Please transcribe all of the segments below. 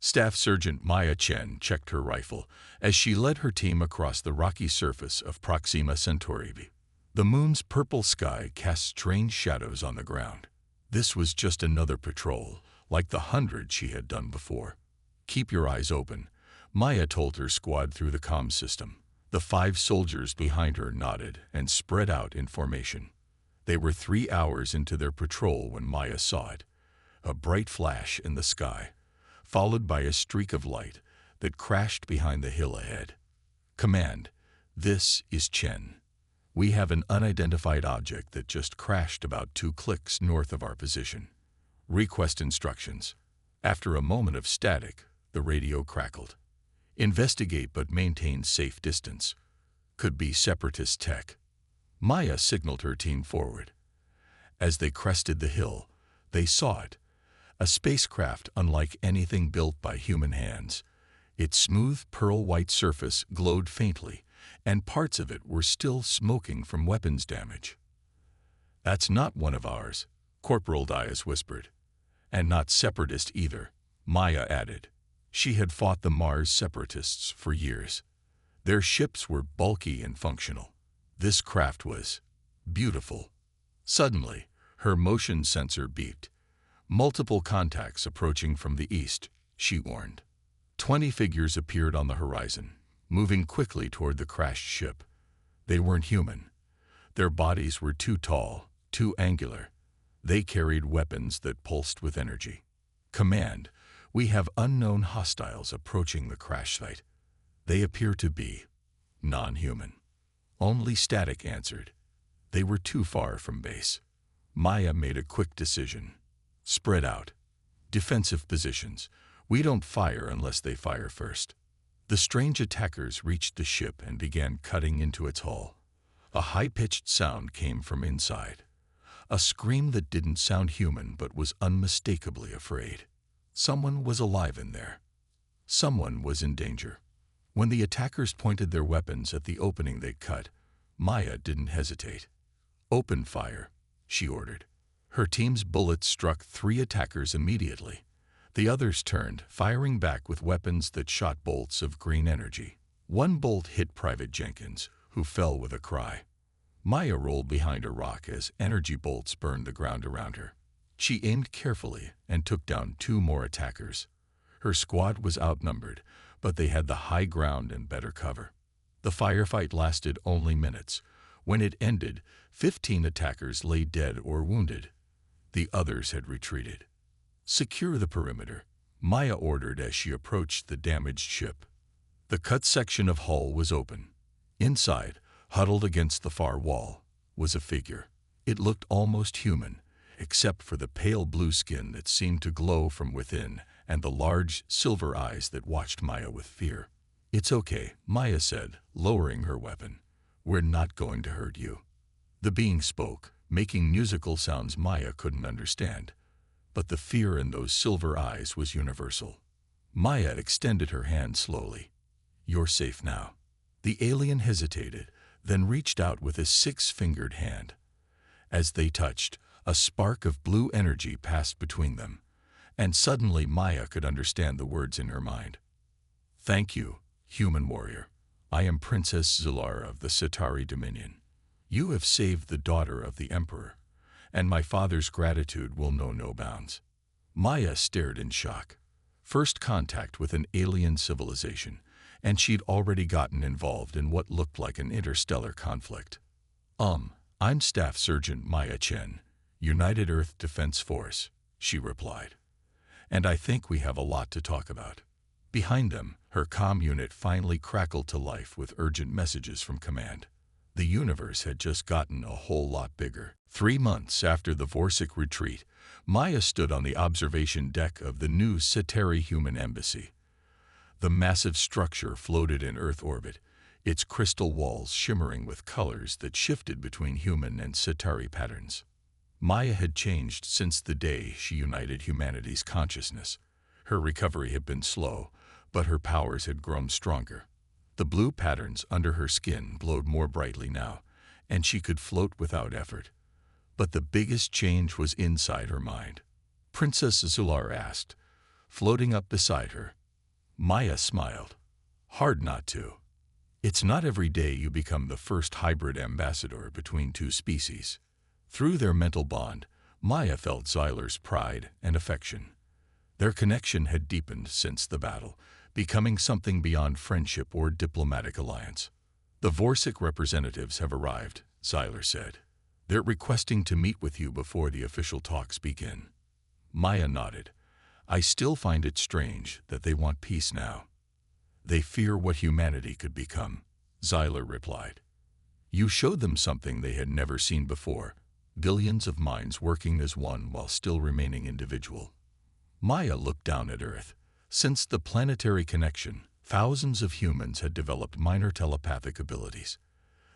Staff Sergeant Maya Chen checked her rifle as she led her team across the rocky surface of Proxima Centauri B. The moon's purple sky cast strange shadows on the ground. This was just another patrol, like the 100 she had done before. "Keep your eyes open," Maya told her squad through the comm system. The 5 soldiers behind her nodded and spread out in formation. They were 3 hours into their patrol when Maya saw it, a bright flash in the sky, followed by a streak of light that crashed behind the hill ahead. "Command, this is Chen. We have an unidentified object that just crashed about 2 clicks north of our position. Request instructions." After a moment of static, the radio crackled. "Investigate but maintain safe distance. Could be separatist tech." Maya signaled her team forward. As they crested the hill, they saw it, a spacecraft unlike anything built by human hands. Its smooth pearl-white surface glowed faintly, and parts of it were still smoking from weapons damage. "That's not one of ours," Corporal Diaz whispered. "And not separatist either," Maya added. She had fought the Mars separatists for years. Their ships were bulky and functional. This craft was beautiful. Suddenly, her motion sensor beeped. "Multiple contacts approaching from the east," she warned. 20 figures appeared on the horizon, moving quickly toward the crashed ship. They weren't human. Their bodies were too tall, too angular. They carried weapons that pulsed with energy. "Command, we have unknown hostiles approaching the crash site. They appear to be non-human." Only Static answered. They were too far from base. Maya made a quick decision. "Spread out. Defensive positions. We don't fire unless they fire first." The strange attackers reached the ship and began cutting into its hull. A high-pitched sound came from inside. A scream that didn't sound human but was unmistakably afraid. Someone was alive in there. Someone was in danger. When the attackers pointed their weapons at the opening they cut, Maya didn't hesitate. "Open fire," she ordered. Her team's bullets struck 3 attackers immediately. The others turned, firing back with weapons that shot bolts of green energy. One bolt hit Private Jenkins, who fell with a cry. Maya rolled behind a rock as energy bolts burned the ground around her. She aimed carefully and took down 2 more attackers. Her squad was outnumbered, but they had the high ground and better cover. The firefight lasted only minutes. When it ended, 15 attackers lay dead or wounded. The others had retreated. "Secure the perimeter," Maya ordered as she approached the damaged ship. The cut section of hull was open. Inside, huddled against the far wall, was a figure. It looked almost human, except for the pale blue skin that seemed to glow from within and the large silver eyes that watched Maya with fear. "It's okay," Maya said, lowering her weapon. "We're not going to hurt you." The being spoke, making musical sounds Maya couldn't understand, but the fear in those silver eyes was universal. Maya extended her hand slowly. "You're safe now." The alien hesitated, then reached out with a 6-fingered hand. As they touched, a spark of blue energy passed between them, and suddenly Maya could understand the words in her mind. "Thank you, human warrior. I am Princess Zulara of the Centauri Dominion. You have saved the daughter of the Emperor, and my father's gratitude will know no bounds." Maya stared in shock. First contact with an alien civilization, and she'd already gotten involved in what looked like an interstellar conflict. I'm Staff Sergeant Maya Chen, United Earth Defense Force," she replied. "And I think we have a lot to talk about." Behind them, her comm unit finally crackled to life with urgent messages from command. The universe had just gotten a whole lot bigger. 3 months after the Vorsic retreat, Maya stood on the observation deck of the new Centauri Human Embassy. The massive structure floated in Earth orbit, its crystal walls shimmering with colors that shifted between human and Centauri patterns. Maya had changed since the day she united humanity's consciousness. Her recovery had been slow, but her powers had grown stronger. The blue patterns under her skin glowed more brightly now, and she could float without effort. But the biggest change was inside her mind. Princess Zular asked, floating up beside her. Maya smiled. Hard not to. It's not every day you become the first hybrid ambassador between two species. Through their mental bond, Maya felt Xyler's pride and affection. Their connection had deepened since the battle, becoming something beyond friendship or diplomatic alliance. The Vorsic representatives have arrived, Xyler said. They're requesting to meet with you before the official talks begin. Maya nodded. I still find it strange that they want peace now. They fear what humanity could become, Xyler replied. You showed them something they had never seen before, billions of minds working as one while still remaining individual. Maya looked down at Earth. Since the planetary connection, thousands of humans had developed minor telepathic abilities.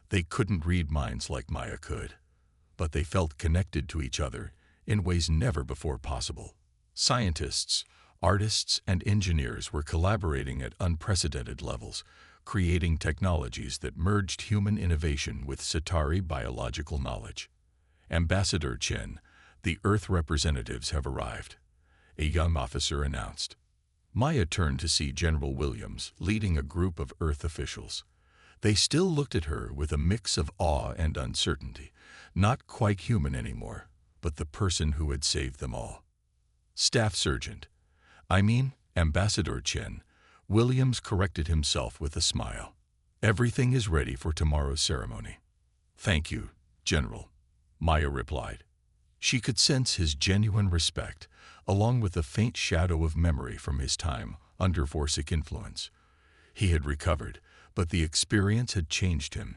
They couldn't read minds like Maya could, but they felt connected to each other in ways never before possible. Scientists, artists, and engineers were collaborating at unprecedented levels, creating technologies that merged human innovation with Centauri biological knowledge. Ambassador Chen, the Earth representatives have arrived, a young officer announced. Maya turned to see General Williams leading a group of Earth officials. They still looked at her with a mix of awe and uncertainty, not quite human anymore, but the person who had saved them all. Staff Sergeant. Ambassador Chen. Williams corrected himself with a smile. Everything is ready for tomorrow's ceremony. Thank you, General, Maya replied. She could sense his genuine respect, along with a faint shadow of memory from his time under Vorsic influence. He had recovered, but the experience had changed him,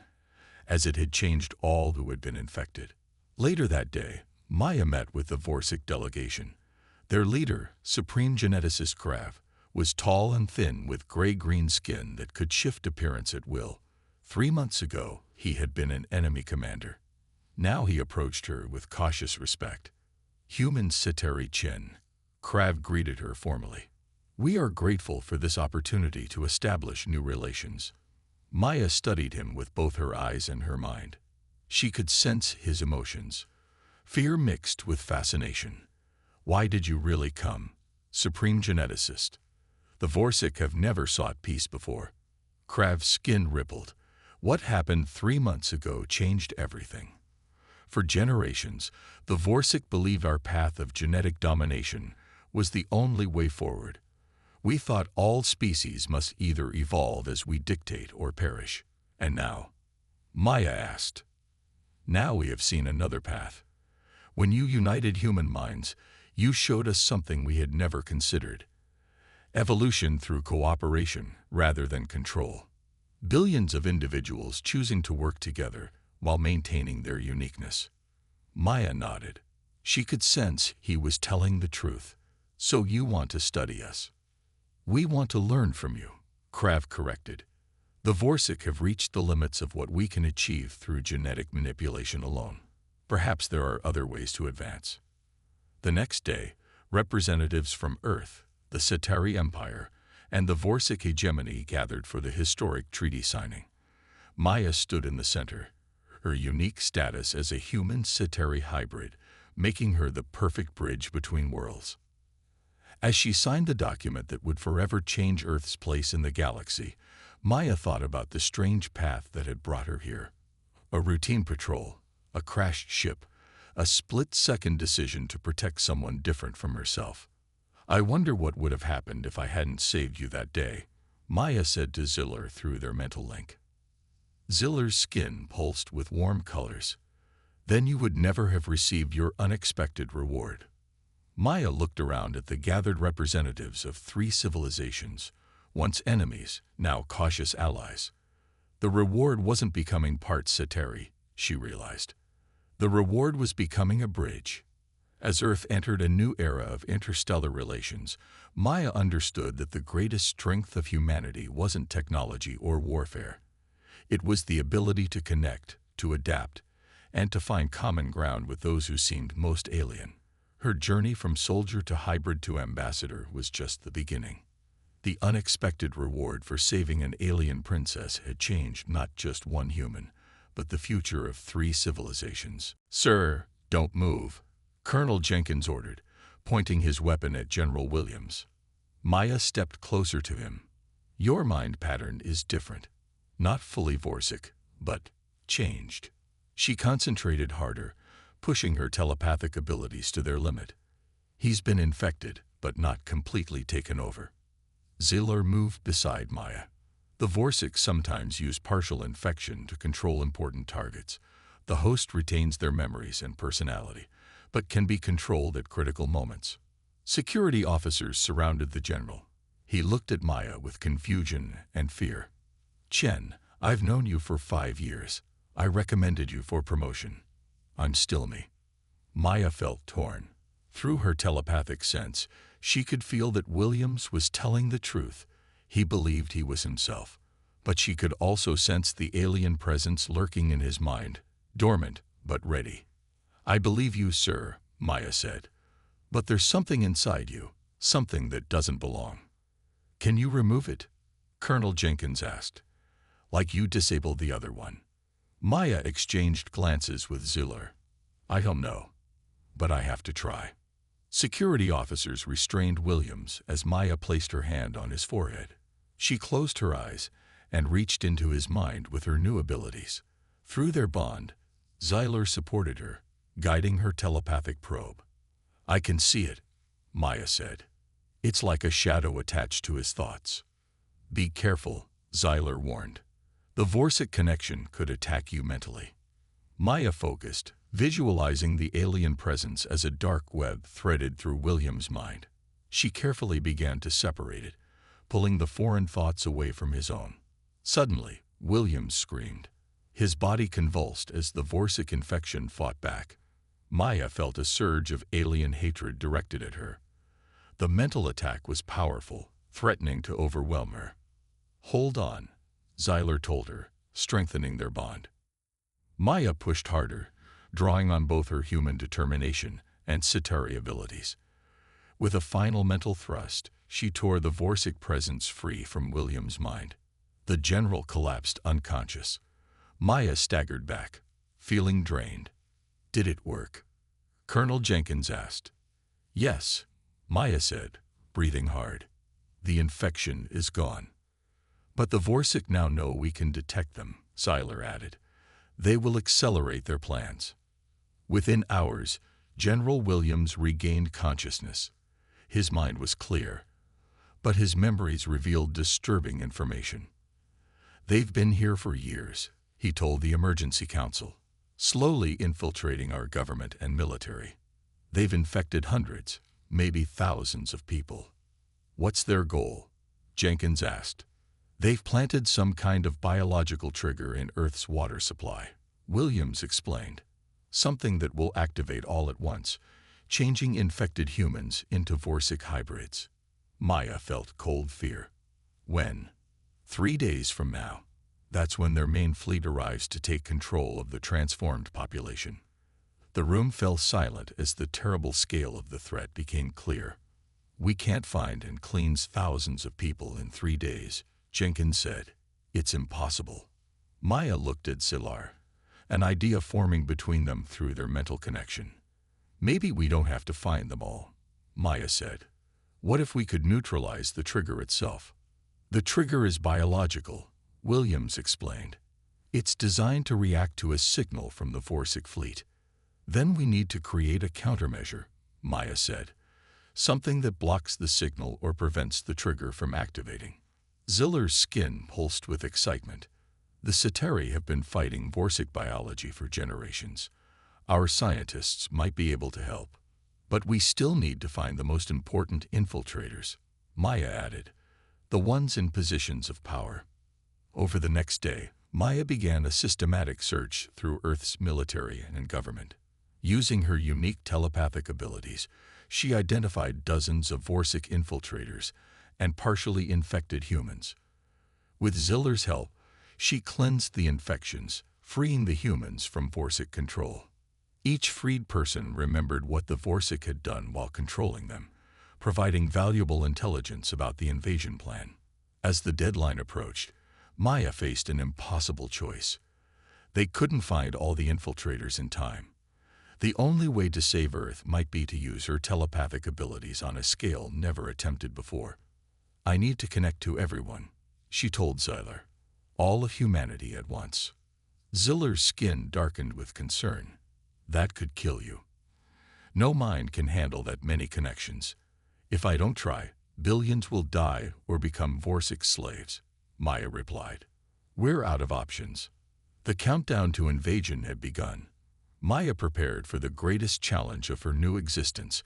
as it had changed all who had been infected. Later that day, Maya met with the Vorsic delegation. Their leader, Supreme Geneticist Krav, was tall and thin with gray-green skin that could shift appearance at will. 3 months ago, he had been an enemy commander. Now he approached her with cautious respect. Human Centauri Chen. Krav greeted her formally. We are grateful for this opportunity to establish new relations. Maya studied him with both her eyes and her mind. She could sense his emotions, fear mixed with fascination. Why did you really come, Supreme Geneticist? The Vorsic have never sought peace before. Krav's skin rippled. What happened 3 months ago changed everything. For generations, the Vorsic believed our path of genetic domination was the only way forward. We thought all species must either evolve as we dictate or perish. And now? Maya asked. Now we have seen another path. When you united human minds, you showed us something we had never considered. Evolution through cooperation rather than control. Billions of individuals choosing to work together while maintaining their uniqueness. Maya nodded. She could sense he was telling the truth. So you want to study us? We want to learn from you, Krav corrected. The Vorsic have reached the limits of what we can achieve through genetic manipulation alone. Perhaps there are other ways to advance. The next day, representatives from Earth, the Centauri Empire, and the Vorsic hegemony gathered for the historic treaty signing. Maya stood in the center, her unique status as a human Centauri hybrid, making her the perfect bridge between worlds. As she signed the document that would forever change Earth's place in the galaxy, Maya thought about the strange path that had brought her here. A routine patrol, a crashed ship, a split-second decision to protect someone different from herself. I wonder what would have happened if I hadn't saved you that day, Maya said to Xyler through their mental link. Xyler's skin pulsed with warm colors. Then you would never have received your unexpected reward. Maya looked around at the gathered representatives of 3 civilizations, once enemies, now cautious allies. The reward wasn't becoming part Centauri, she realized. The reward was becoming a bridge. As Earth entered a new era of interstellar relations, Maya understood that the greatest strength of humanity wasn't technology or warfare. It was the ability to connect, to adapt, and to find common ground with those who seemed most alien. Her journey from soldier to hybrid to ambassador was just the beginning. The unexpected reward for saving an alien princess had changed not just one human, but the future of 3 civilizations. Sir, don't move, Colonel Jenkins ordered, pointing his weapon at General Williams. Maya stepped closer to him. Your mind pattern is different. Not fully Vorsic, but changed. She concentrated harder, pushing her telepathic abilities to their limit. He's been infected, but not completely taken over. Ziller moved beside Maya. The Vorsic sometimes use partial infection to control important targets. The host retains their memories and personality, but can be controlled at critical moments. Security officers surrounded the general. He looked at Maya with confusion and fear. Chen, I've known you for 5 years. I recommended you for promotion. I'm still me. Maya felt torn. Through her telepathic sense, she could feel that Williams was telling the truth. He believed he was himself. But she could also sense the alien presence lurking in his mind, dormant but ready. I believe you, sir, Maya said. But there's something inside you, something that doesn't belong. Can you remove it? Colonel Jenkins asked. Like you disabled the other one. Maya exchanged glances with Ziller. I don't know, but I have to try. Security officers restrained Williams as Maya placed her hand on his forehead. She closed her eyes and reached into his mind with her new abilities. Through their bond, Ziller supported her, guiding her telepathic probe. I can see it, Maya said. It's like a shadow attached to his thoughts. Be careful, Ziller warned. The Vorsic connection could attack you mentally. Maya focused, visualizing the alien presence as a dark web threaded through William's mind. She carefully began to separate it, pulling the foreign thoughts away from his own. Suddenly, Williams screamed. His body convulsed as the Vorsic infection fought back. Maya felt a surge of alien hatred directed at her. The mental attack was powerful, threatening to overwhelm her. Hold on, Ziller told her, strengthening their bond. Maya pushed harder, drawing on both her human determination and Cetari abilities. With a final mental thrust, she tore the Vorsic presence free from William's mind. The general collapsed unconscious. Maya staggered back, feeling drained. Did it work? Colonel Jenkins asked. Yes, Maya said, breathing hard. The infection is gone. But the Vorsic now know we can detect them, Ziller added. They will accelerate their plans. Within hours, General Williams regained consciousness. His mind was clear, but his memories revealed disturbing information. They've been here for years, he told the Emergency Council, slowly infiltrating our government and military. They've infected hundreds, maybe thousands of people. What's their goal? Jenkins asked. They've planted some kind of biological trigger in Earth's water supply, Williams explained. Something that will activate all at once, changing infected humans into Vorsic hybrids. Maya felt cold fear. When? 3 days from now. That's when their main fleet arrives to take control of the transformed population. The room fell silent as the terrible scale of the threat became clear. We can't find and cleanse thousands of people in 3 days, Jenkins said. It's impossible. Maya looked at Ziller, an idea forming between them through their mental connection. Maybe we don't have to find them all, Maya said. What if we could neutralize the trigger itself? The trigger is biological, Williams explained. It's designed to react to a signal from the Vorsic fleet. Then we need to create a countermeasure, Maya said. Something that blocks the signal or prevents the trigger from activating. Ziller's skin pulsed with excitement. The Cetari have been fighting Vorsic biology for generations. Our scientists might be able to help. But we still need to find the most important infiltrators, Maya added, the ones in positions of power. Over the next day, Maya began a systematic search through Earth's military and government. Using her unique telepathic abilities, she identified dozens of Vorsic infiltrators and partially infected humans. With Ziller's help, she cleansed the infections, freeing the humans from Vorsic control. Each freed person remembered what the Vorsic had done while controlling them, providing valuable intelligence about the invasion plan. As the deadline approached, Maya faced an impossible choice. They couldn't find all the infiltrators in time. The only way to save Earth might be to use her telepathic abilities on a scale never attempted before. I need to connect to everyone, she told Xylar. All of humanity at once. Xylar's skin darkened with concern. That could kill you. No mind can handle that many connections. If I don't try, billions will die or become Vorsic slaves, Maya replied. We're out of options. The countdown to invasion had begun. Maya prepared for the greatest challenge of her new existence,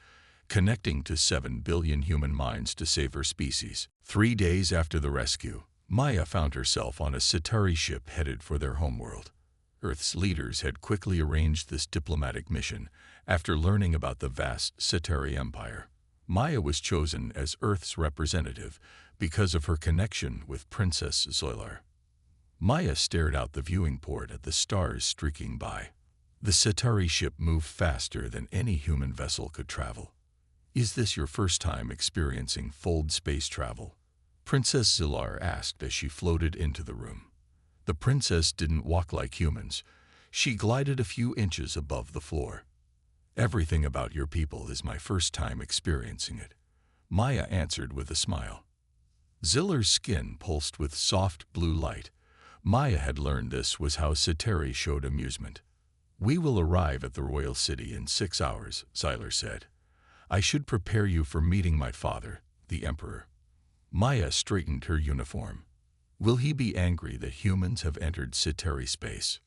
connecting to 7 billion human minds to save her species. 3 days after the rescue, Maya found herself on a Centauri ship headed for their homeworld. Earth's leaders had quickly arranged this diplomatic mission after learning about the vast Centauri Empire. Maya was chosen as Earth's representative because of her connection with Princess Xylar. Maya stared out the viewing port at the stars streaking by. The Centauri ship moved faster than any human vessel could travel. Is this your first time experiencing fold space travel? Princess Xylar asked as she floated into the room. The princess didn't walk like humans. She glided a few inches above the floor. Everything about your people is my first time experiencing it, Maya answered with a smile. Xylar's skin pulsed with soft blue light. Maya had learned this was how Centauri showed amusement. We will arrive at the royal city in 6 hours, Xylar said. I should prepare you for meeting my father, the emperor. Maya straightened her uniform. Will he be angry that humans have entered Centauri space?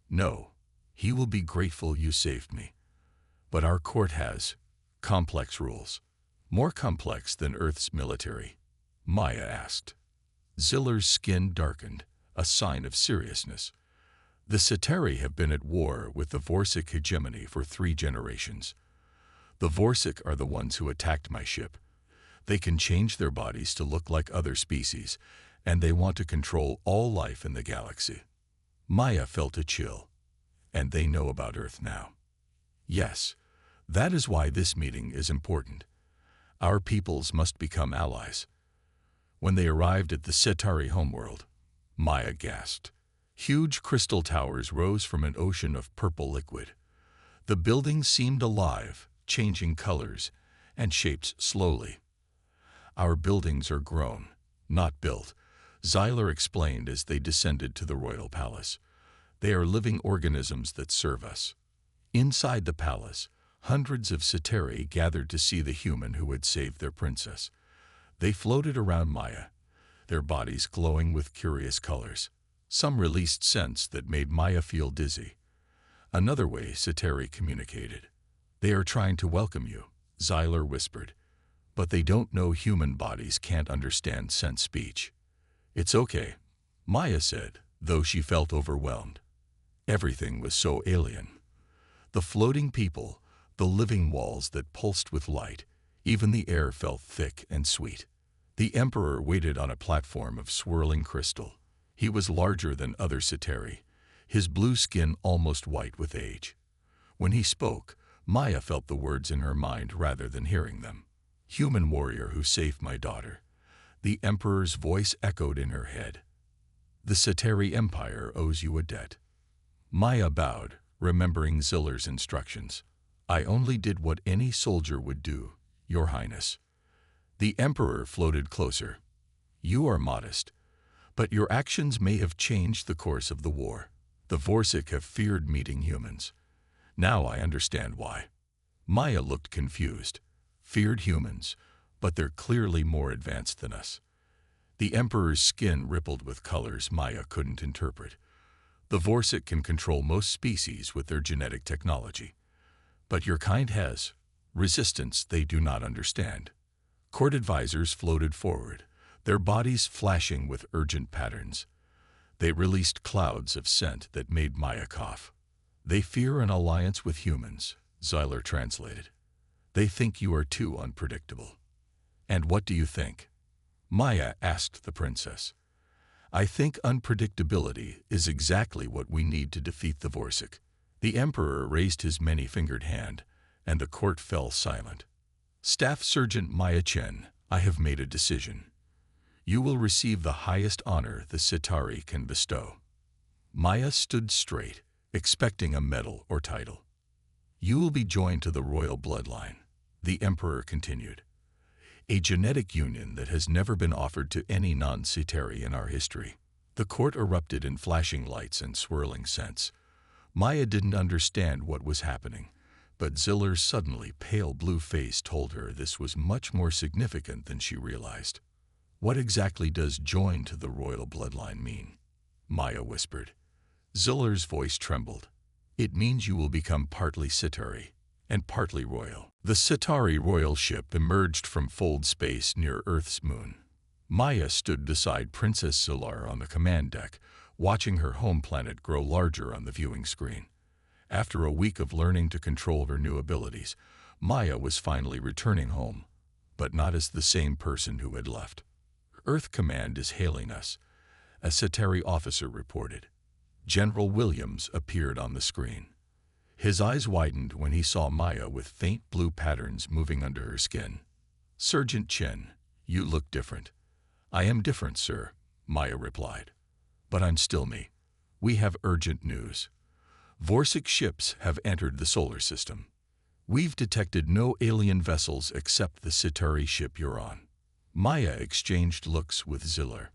No. He will be grateful you saved me. But our court has complex rules. More complex than Earth's military? Maya asked. Xylar's skin darkened, a sign of seriousness. The Centauri have been at war with the Vorsic hegemony for 3 generations. The Vorsic are the ones who attacked my ship. They can change their bodies to look like other species, and they want to control all life in the galaxy. Maya felt a chill. And they know about Earth now. Yes, that is why this meeting is important. Our peoples must become allies. When they arrived at the Centauri homeworld, Maya gasped. Huge crystal towers rose from an ocean of purple liquid. The buildings seemed alive, changing colors and shapes slowly. Our buildings are grown, not built, Xylar explained as they descended to the royal palace. They are living organisms that serve us. Inside the palace, hundreds of Centauri gathered to see the human who had saved their princess. They floated around Maya, their bodies glowing with curious colors. Some released scents that made Maya feel dizzy. Another way Centauri communicated. They are trying to welcome you, Xylar whispered. But they don't know human bodies can't understand scent speech. It's okay, Maya said, though she felt overwhelmed. Everything was so alien. The floating people, the living walls that pulsed with light, even the air felt thick and sweet. The emperor waited on a platform of swirling crystal. He was larger than other Centauri, his blue skin almost white with age. When he spoke, Maya felt the words in her mind rather than hearing them. Human warrior who saved my daughter. The emperor's voice echoed in her head. The Centauri Empire owes you a debt. Maya bowed, remembering Xylar's instructions. I only did what any soldier would do, Your Highness. The emperor floated closer. You are modest, but your actions may have changed the course of the war. The Vorsic have feared meeting humans. Now I understand why. Maya looked confused. Feared humans, but they're clearly more advanced than us. The emperor's skin rippled with colors Maya couldn't interpret. The Vorsic can control most species with their genetic technology. But your kind has resistance they do not understand. Court advisors floated forward, their bodies flashing with urgent patterns. They released clouds of scent that made Maya cough. They fear an alliance with humans, Xylar translated. They think you are too unpredictable. And what do you think? Maya asked the princess. I think unpredictability is exactly what we need to defeat the Vorsic. The emperor raised his many-fingered hand, and the court fell silent. Staff Sergeant Maya Chen, I have made a decision. You will receive the highest honor the Centauri can bestow. Maya stood straight, expecting a medal or title. You will be joined to the royal bloodline, the emperor continued. a genetic union that has never been offered to any non-Cetari in our history. The court erupted in flashing lights and swirling scents. Maya didn't understand what was happening, but Ziller's suddenly pale blue face told her this was much more significant than she realized. What exactly does join to the royal bloodline mean? Maya whispered. Ziller's voice trembled. It means you will become partly Cetari and partly royal. The Cetari royal ship emerged from fold space near Earth's moon. Maya stood beside Princess Zillar on the command deck, watching her home planet grow larger on the viewing screen. After a week of learning to control her new abilities, Maya was finally returning home, but not as the same person who had left. Earth Command is hailing us, a Cetari officer reported. General Williams appeared on the screen. His eyes widened when he saw Maya with faint blue patterns moving under her skin. Sergeant Chen, you look different. I am different, sir, Maya replied. But I'm still me. We have urgent news. Vorsic ships have entered the solar system. We've detected no alien vessels except the Cetari ship you're on. Maya exchanged looks with Ziller.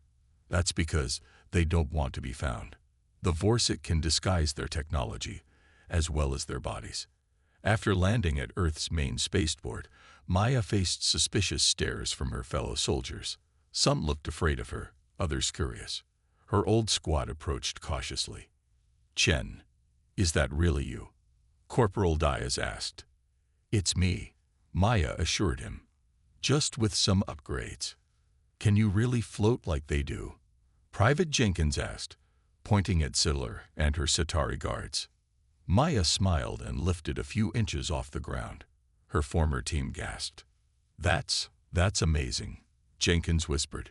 That's because they don't want to be found. The Vorsic can disguise their technology, as well as their bodies. After landing at Earth's main spaceport, Maya faced suspicious stares from her fellow soldiers. Some looked afraid of her, others curious. Her old squad approached cautiously. Chen, is that really you? Corporal Diaz asked. It's me, Maya assured him. Just with some upgrades. Can you really float like they do? Private Jenkins asked, pointing at Ziller and her Cetari guards. Maya smiled and lifted a few inches off the ground. Her former team gasped. That's amazing, Jenkins whispered.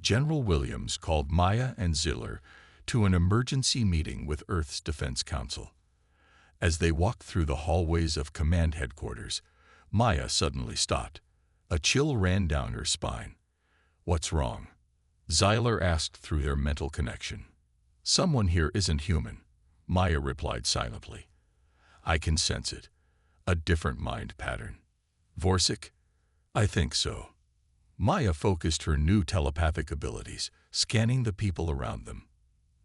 General Williams called Maya and Ziller to an emergency meeting with Earth's Defense Council. As they walked through the hallways of command headquarters, Maya suddenly stopped. A chill ran down her spine. What's wrong? Ziller asked through their mental connection. Someone here isn't human, Maya replied silently. I can sense it. A different mind pattern. Vorsic? I think so. Maya focused her new telepathic abilities, scanning the people around them.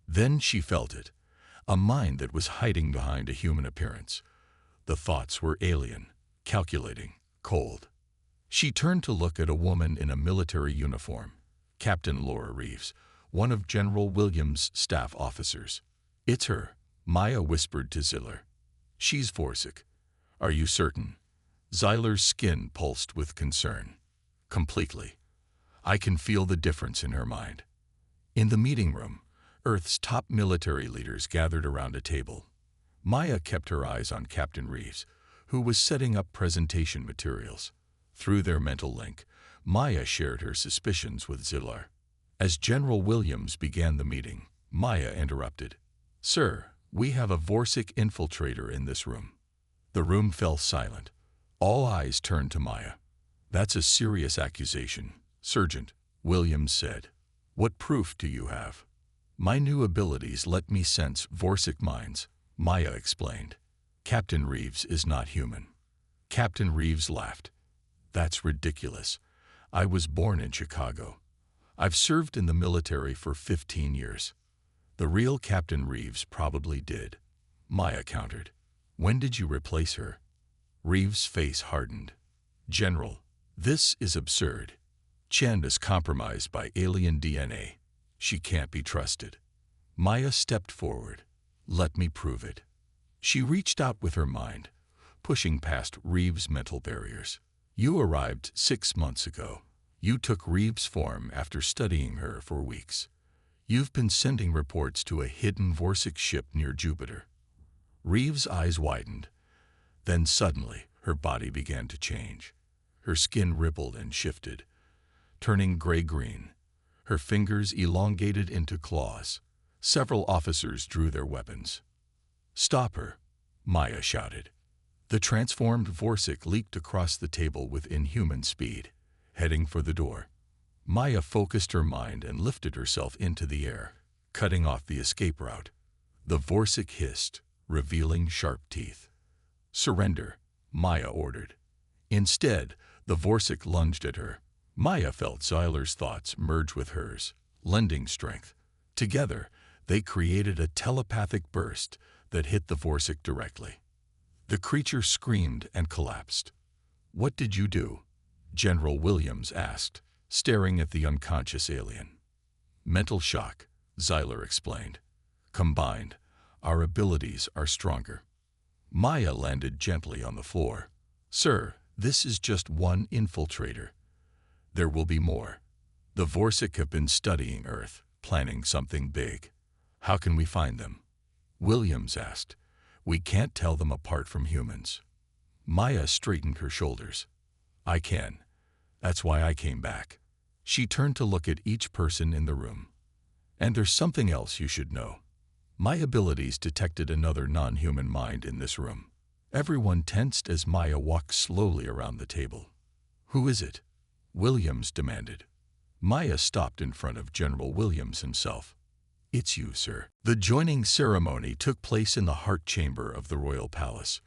Then she felt it, a mind that was hiding behind a human appearance. The thoughts were alien, calculating, cold. She turned to look at a woman in a military uniform, Captain Laura Reeves, one of General Williams' staff officers. It's her, Maya whispered to Ziller. She's Vorsic. Are you certain? Ziller's skin pulsed with concern. Completely. I can feel the difference in her mind. In the meeting room, Earth's top military leaders gathered around a table. Maya kept her eyes on Captain Reeves, who was setting up presentation materials. Through their mental link, Maya shared her suspicions with Ziller. As General Williams began the meeting, Maya interrupted. Sir, we have a Vorsic infiltrator in this room. The room fell silent. All eyes turned to Maya. That's a serious accusation, Sergeant, Williams said. What proof do you have? My new abilities let me sense Vorsic minds, Maya explained. Captain Reeves is not human. Captain Reeves laughed. That's ridiculous. I was born in Chicago. I've served in the military for 15 years. The real Captain Reeves probably did, Maya countered. When did you replace her? Reeves' face hardened. General, this is absurd. Chen is compromised by alien DNA. She can't be trusted. Maya stepped forward. Let me prove it. She reached out with her mind, pushing past Reeves' mental barriers. You arrived 6 months ago. You took Reeves' form after studying her for weeks. You've been sending reports to a hidden Vorsic ship near Jupiter. Reeves' eyes widened. Then suddenly, her body began to change. Her skin rippled and shifted, turning gray-green. Her fingers elongated into claws. Several officers drew their weapons. Stop her, Maya shouted. The transformed Vorsic leaped across the table with inhuman speed, heading for the door. Maya focused her mind and lifted herself into the air, cutting off the escape route. The Vorsic hissed, revealing sharp teeth. Surrender, Maya ordered. Instead, the Vorsic lunged at her, Maya felt Zyler's thoughts merge with hers, lending strength. Together, they created a telepathic burst that hit the Vorsic directly. The creature screamed and collapsed. "What did you do?" General Williams asked, staring at the unconscious alien. "Mental shock," Zyler explained. "Combined, our abilities are stronger." Maya landed gently on the floor. "Sir, this is just one infiltrator. There will be more. The Vorsic have been studying Earth, planning something big. How can we find them?" Williams asked. "We can't tell them apart from humans." Maya straightened her shoulders. "I can. That's why I came back." She turned to look at each person in the room. "And there's something else you should know. My abilities detected another non-human mind in this room." Everyone tensed as Maya walked slowly around the table. "Who is it?" Williams demanded. Maya stopped in front of General Williams himself. "It's you, sir." The joining ceremony took place in the heart chamber of the royal palace.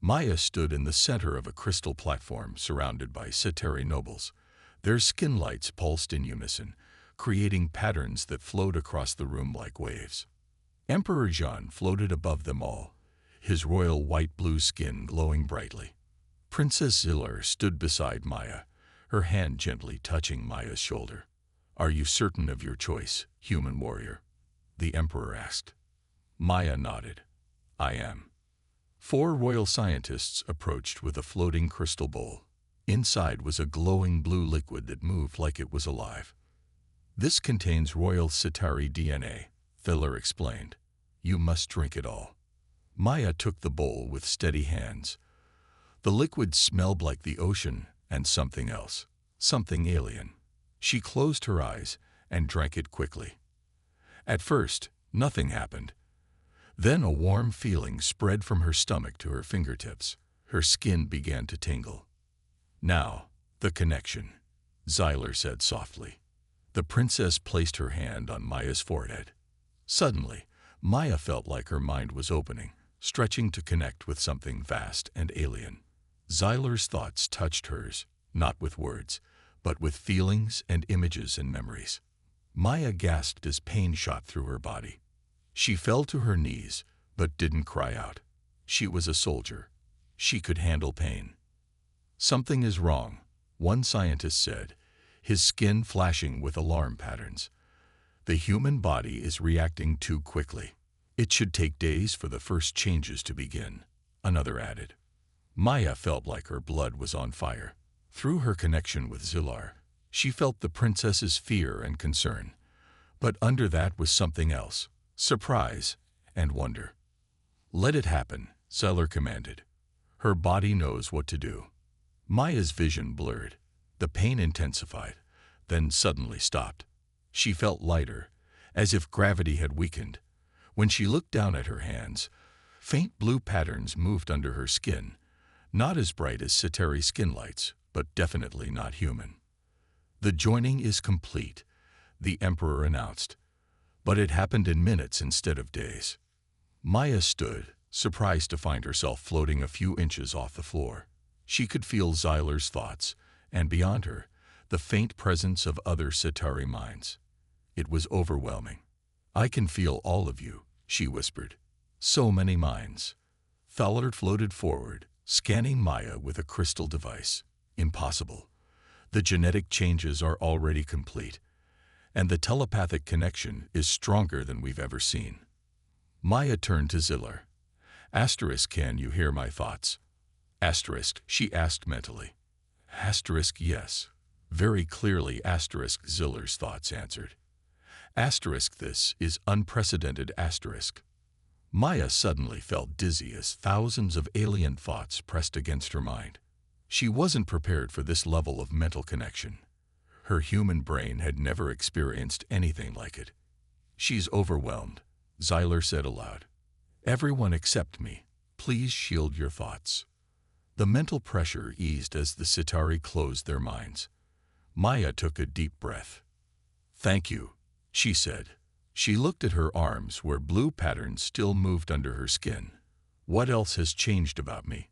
Maya stood in the center of a crystal platform surrounded by Ceteri nobles. Their skin lights pulsed in unison, creating patterns that flowed across the room like waves. Emperor Jean floated above them all, his royal white-blue skin glowing brightly. Princess Zillar stood beside Maya, her hand gently touching Maya's shoulder. "Are you certain of your choice, human warrior?" the emperor asked. Maya nodded. "I am." 4 royal scientists approached with a floating crystal bowl. Inside was a glowing blue liquid that moved like it was alive. "This contains royal Ceteri DNA," Thiller explained. "You must drink it all." Maya took the bowl with steady hands. The liquid smelled like the ocean and something else, something alien. She closed her eyes and drank it quickly. At first, nothing happened. Then a warm feeling spread from her stomach to her fingertips. Her skin began to tingle. "Now, the connection," Zyler said softly. The princess placed her hand on Maya's forehead. Suddenly, Maya felt like her mind was opening, stretching to connect with something vast and alien. Zyler's thoughts touched hers, not with words, but with feelings and images and memories. Maya gasped as pain shot through her body. She fell to her knees, but didn't cry out. She was a soldier. She could handle pain. "Something is wrong," one scientist said, his skin flashing with alarm patterns. "The human body is reacting too quickly. It should take days for the first changes to begin," another added. Maya felt like her blood was on fire. Through her connection with Zillar, she felt the princess's fear and concern. But under that was something else, surprise and wonder. "Let it happen," Zillar commanded. "Her body knows what to do." Maya's vision blurred. The pain intensified, then suddenly stopped. She felt lighter, as if gravity had weakened. When she looked down at her hands, faint blue patterns moved under her skin, not as bright as Ceteri skin lights, but definitely not human. "The joining is complete," the emperor announced. But it happened in minutes instead of days. Maya stood, surprised to find herself floating a few inches off the floor. She could feel Zyler's thoughts, and beyond her, the faint presence of other Ceteri minds. It was overwhelming. "I can feel all of you," she whispered. "So many minds." Thaler floated forward, scanning Maya with a crystal device. "Impossible. The genetic changes are already complete, and the telepathic connection is stronger than we've ever seen." Maya turned to Zillar. "Can you hear my thoughts?" She asked mentally. "Yes. Very clearly, Zillar's thoughts answered. This is unprecedented. Maya suddenly felt dizzy as thousands of alien thoughts pressed against her mind. She wasn't prepared for this level of mental connection. Her human brain had never experienced anything like it. "She's overwhelmed," Zyler said aloud. "Everyone except me, please shield your thoughts." The mental pressure eased as the Ceteri closed their minds. Maya took a deep breath. "Thank you," she said. She looked at her arms where blue patterns still moved under her skin. "What else has changed about me?"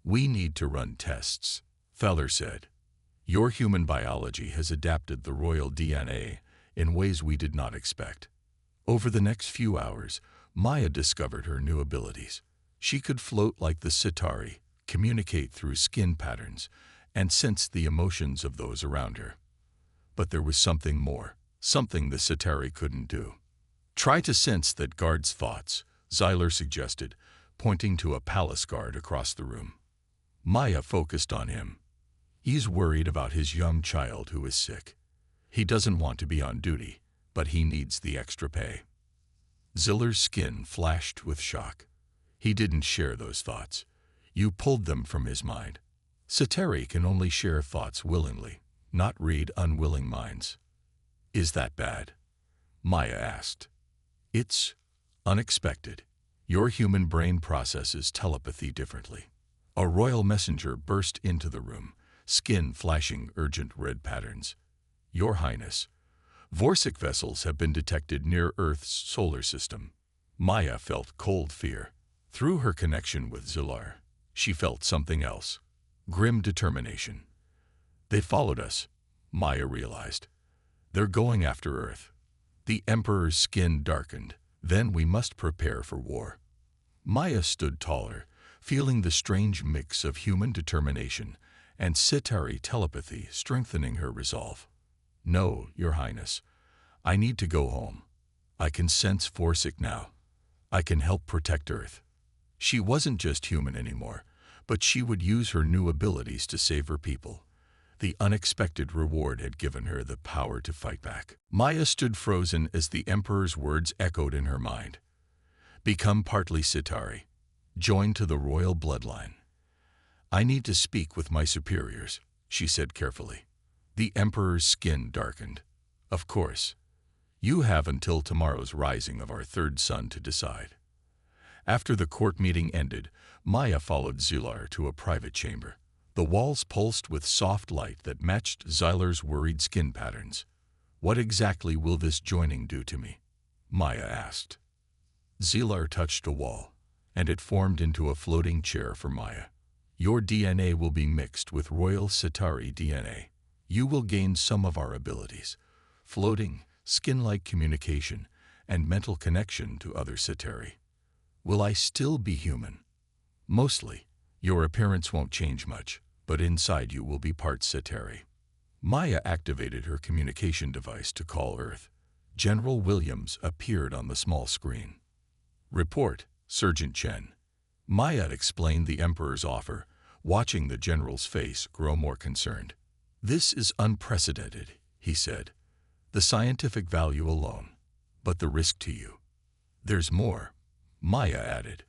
"We need to run tests," Feller said. Your human biology has adapted the royal DNA in ways we did not expect. Over the next few hours, Maya discovered her new abilities. She could float like the Centauri, communicate through skin patterns, and sense the emotions of those around her. But there was something more, something the Centauri couldn't do. Try to sense that guard's thoughts, Xyler suggested, pointing to a palace guard across the room. Maya focused on him. He's worried about his young child who is sick. He doesn't want to be on duty, but he needs the extra pay. Xyler's skin flashed with shock. He didn't share those thoughts. You pulled them from his mind. Centauri can only share thoughts willingly, not read unwilling minds. Is that bad? Maya asked. It's unexpected. Your human brain processes telepathy differently. A royal messenger burst into the room, skin flashing urgent red patterns. Your Highness, Vorsic vessels have been detected near Earth's solar system. Maya felt cold fear. Through her connection with Xyler, she felt something else. Grim determination. They followed us, Maya realized. They're going after Earth. The Emperor's skin darkened. Then we must prepare for war. Maya stood taller, feeling the strange mix of human determination and Centauri telepathy strengthening her resolve. No, Your Highness. I need to go home. I can sense Vorsic now. I can help protect Earth. She wasn't just human anymore, but she would use her new abilities to save her people. The unexpected reward had given her the power to fight back. Maya stood frozen as the Emperor's words echoed in her mind. Become partly Centauri. Join to the royal bloodline. I need to speak with my superiors, she said carefully. The Emperor's skin darkened. Of course. You have until tomorrow's rising of our third son to decide. After the court meeting ended, Maya followed Xyler to a private chamber. The walls pulsed with soft light that matched Xyler's worried skin patterns. What exactly will this joining do to me? Maya asked. Xyler touched a wall, and it formed into a floating chair for Maya. Your DNA will be mixed with royal Centauri DNA. You will gain some of our abilities: floating, skin-like communication, and mental connection to other Centauri. Will I still be human? Mostly. Your appearance won't change much, but inside you will be part Centauri. Maya activated her communication device to call Earth. General Williams appeared on the small screen. Report, Sergeant Chen. Maya explained the Emperor's offer, watching the general's face grow more concerned. This is unprecedented, he said. The scientific value alone, but the risk to you. There's more, Maya added.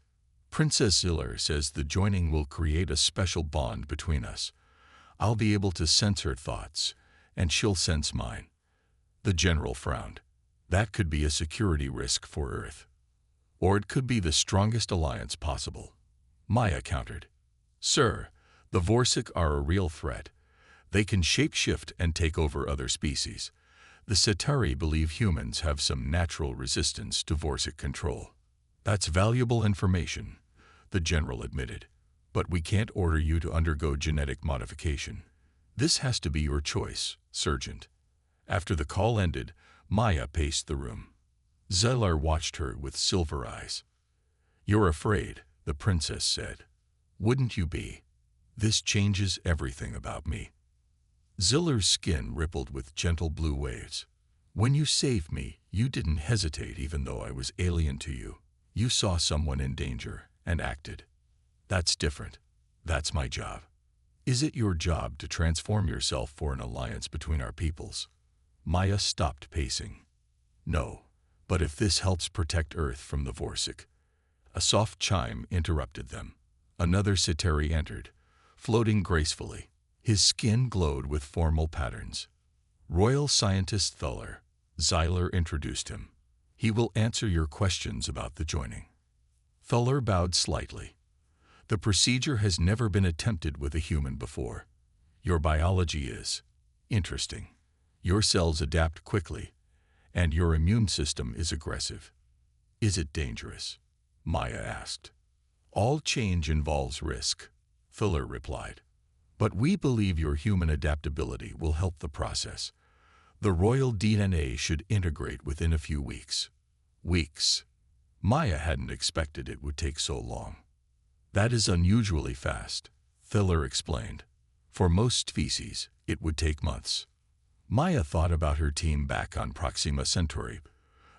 Princess Xyler says the joining will create a special bond between us. I'll be able to sense her thoughts, and she'll sense mine. The general frowned. That could be a security risk for Earth. Or it could be the strongest alliance possible. Maya countered. Sir, the Vorsic are a real threat. They can shapeshift and take over other species. The Centauri believe humans have some natural resistance to Vorsic control. That's valuable information, the general admitted. But we can't order you to undergo genetic modification. This has to be your choice, Sergeant. After the call ended, Maya paced the room. Xyler watched her with silver eyes. You're afraid, the princess said. Wouldn't you be? This changes everything about me. Xyler's skin rippled with gentle blue waves. When you saved me, you didn't hesitate even though I was alien to you. You saw someone in danger and acted. That's different. That's my job. Is it your job to transform yourself for an alliance between our peoples? Maya stopped pacing. No, but if this helps protect Earth from the Vorsic. A soft chime interrupted them. Another Centauri entered, floating gracefully. His skin glowed with formal patterns. Royal Scientist Thuller, Xyler introduced him. He will answer your questions about the joining. Thuller bowed slightly. The procedure has never been attempted with a human before. Your biology is interesting. Your cells adapt quickly, and your immune system is aggressive. Is it dangerous? Maya asked. All change involves risk, Thuller replied. But we believe your human adaptability will help the process. The royal DNA should integrate within a few weeks. Weeks. Maya hadn't expected it would take so long. That is unusually fast, Thiller explained. For most species, it would take months. Maya thought about her team back on Proxima Centauri,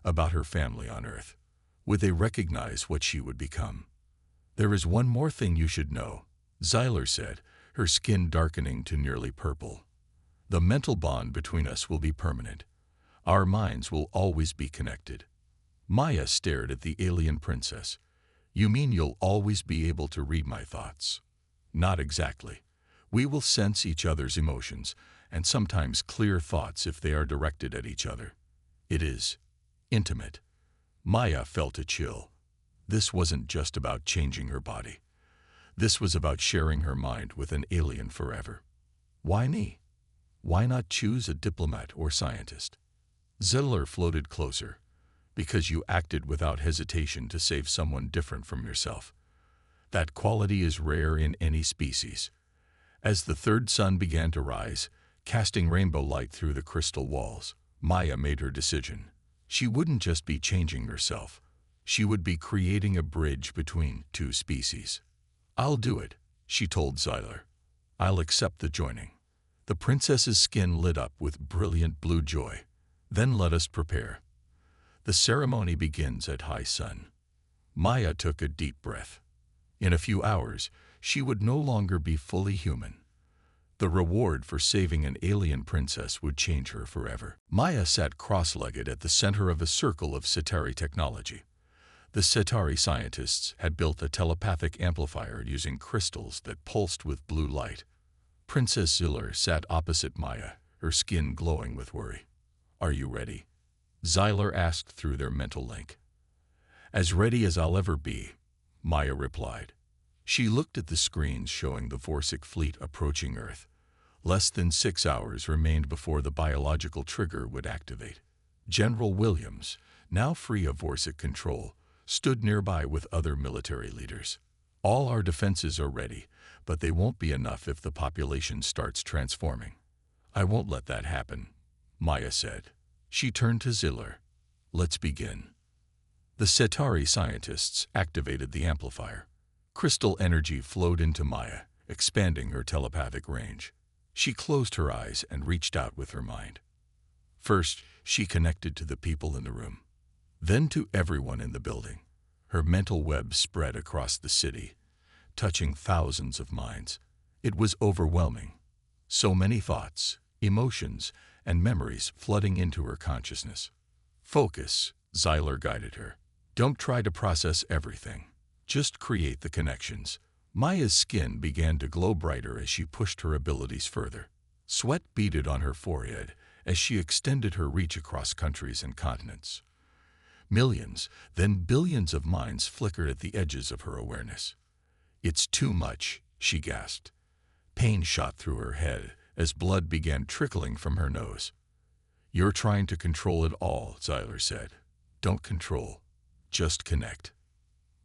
about her family on Earth. Would they recognize what she would become? There is one more thing you should know, Zyler said, her skin darkening to nearly purple. The mental bond between us will be permanent. Our minds will always be connected. Maya stared at the alien princess. You mean you'll always be able to read my thoughts? Not exactly. We will sense each other's emotions, and sometimes clear thoughts if they are directed at each other. It is intimate. Maya felt a chill. This wasn't just about changing her body. This was about sharing her mind with an alien forever. Why me? Why not choose a diplomat or scientist? Ziller floated closer. Because you acted without hesitation to save someone different from yourself. That quality is rare in any species. As the third sun began to rise, casting rainbow light through the crystal walls, Maya made her decision. She wouldn't just be changing herself. She would be creating a bridge between two species. I'll do it, she told Zyler. I'll accept the joining. The princess's skin lit up with brilliant blue joy. Then let us prepare. The ceremony begins at high sun. Maya took a deep breath. In a few hours, she would no longer be fully human. The reward for saving an alien princess would change her forever. Maya sat cross-legged at the center of a circle of Centauri technology. The Centauri scientists had built a telepathic amplifier using crystals that pulsed with blue light. Princess Ziller sat opposite Maya, her skin glowing with worry. Are you ready? Zyler asked through their mental link. As ready as I'll ever be, Maya replied. She looked at the screens showing the Vorsic fleet approaching Earth. Less than 6 hours remained before the biological trigger would activate. General Williams, now free of Vorsic control, stood nearby with other military leaders. All our defenses are ready, but they won't be enough if the population starts transforming. I won't let that happen, Maya said. She turned to Ziller. Let's begin. The Centauri scientists activated the amplifier. Crystal energy flowed into Maya, expanding her telepathic range. She closed her eyes and reached out with her mind. First, she connected to the people in the room. Then to everyone in the building. Her mental web spread across the city, touching thousands of minds. It was overwhelming. So many thoughts, emotions, and memories flooding into her consciousness. Focus, Zyler guided her. Don't try to process everything. Just create the connections. Maya's skin began to glow brighter as she pushed her abilities further. Sweat beaded on her forehead as she extended her reach across countries and continents. Millions, then billions of minds flickered at the edges of her awareness. It's too much, she gasped. Pain shot through her head as blood began trickling from her nose. You're trying to control it all, Zyler said. Don't control, just connect.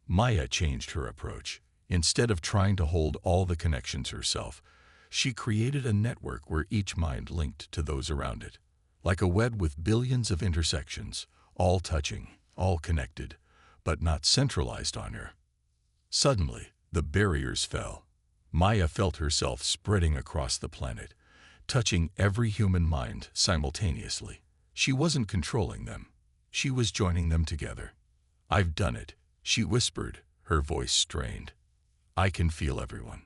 Maya changed her approach. Instead of trying to hold all the connections herself, she created a network where each mind linked to those around it. Like a web with billions of intersections, all touching, all connected, but not centralized on her. Suddenly, the barriers fell. Maya felt herself spreading across the planet, touching every human mind simultaneously. She wasn't controlling them. She was joining them together. I've done it, she whispered, her voice strained. I can feel everyone.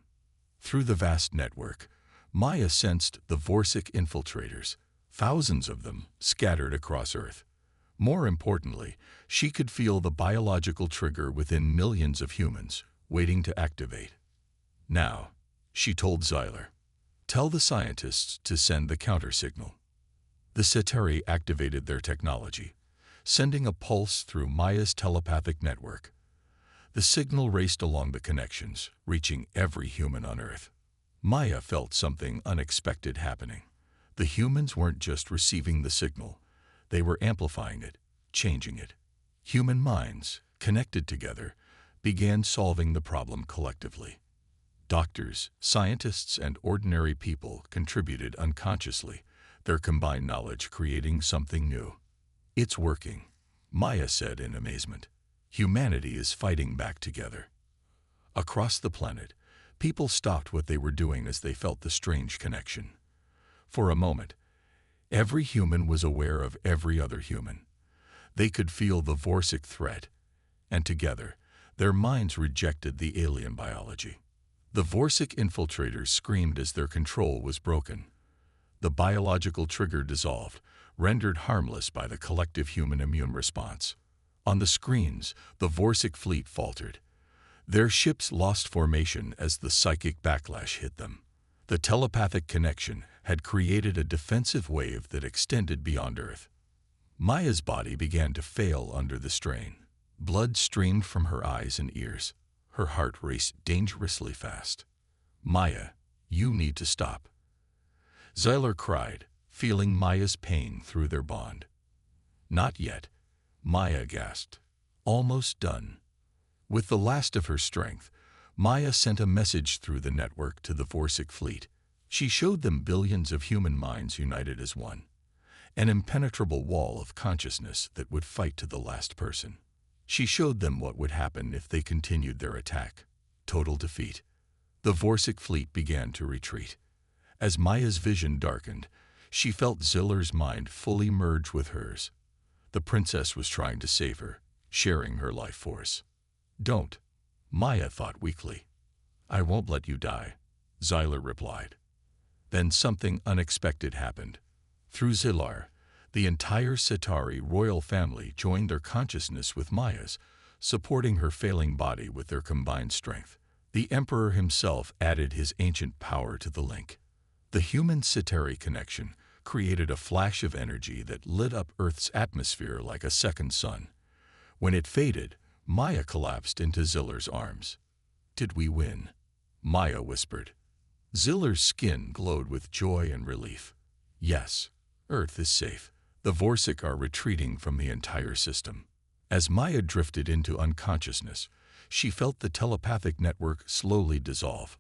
Through the vast network, Maya sensed the Vorsic infiltrators, thousands of them scattered across Earth. More importantly, she could feel the biological trigger within millions of humans, waiting to activate. Now, she told Zyler, tell the scientists to send the counter-signal. The Centauri activated their technology, sending a pulse through Maya's telepathic network. The signal raced along the connections, reaching every human on Earth. Maya felt something unexpected happening. The humans weren't just receiving the signal, they were amplifying it, changing it. Human minds, connected together, began solving the problem collectively. Doctors, scientists, and ordinary people contributed unconsciously, their combined knowledge creating something new. "It's working," Maya said in amazement. "Humanity is fighting back together." Across the planet, people stopped what they were doing as they felt the strange connection. For a moment, every human was aware of every other human. They could feel the Vorsic threat, and together, their minds rejected the alien biology. The Vorsic infiltrators screamed as their control was broken. The biological trigger dissolved, rendered harmless by the collective human immune response. On the screens, the Vorsic fleet faltered. Their ships lost formation as the psychic backlash hit them. The telepathic connection had created a defensive wave that extended beyond Earth. Maya's body began to fail under the strain. Blood streamed from her eyes and ears. Her heart raced dangerously fast. "Maya, you need to stop," Zyler cried, feeling Maya's pain through their bond. "Not yet," Maya gasped. "Almost done." With the last of her strength, Maya sent a message through the network to the Vorsic fleet. She showed them billions of human minds united as one, an impenetrable wall of consciousness that would fight to the last person. She showed them what would happen if they continued their attack: total defeat. The Vorsic fleet began to retreat. As Maya's vision darkened, she felt Ziller's mind fully merge with hers. The princess was trying to save her, sharing her life force. "Don't," Maya thought weakly. "I won't let you die," Zyler replied. Then something unexpected happened. Through Zilar, the entire Centauri royal family joined their consciousness with Maya's, supporting her failing body with their combined strength. The Emperor himself added his ancient power to the link. The human-Centauri connection created a flash of energy that lit up Earth's atmosphere like a second sun. When it faded, Maya collapsed into Ziller's arms. "Did we win?" Maya whispered. Ziller's skin glowed with joy and relief. "Yes, Earth is safe. The Vorsic are retreating from the entire system." As Maya drifted into unconsciousness, she felt the telepathic network slowly dissolve.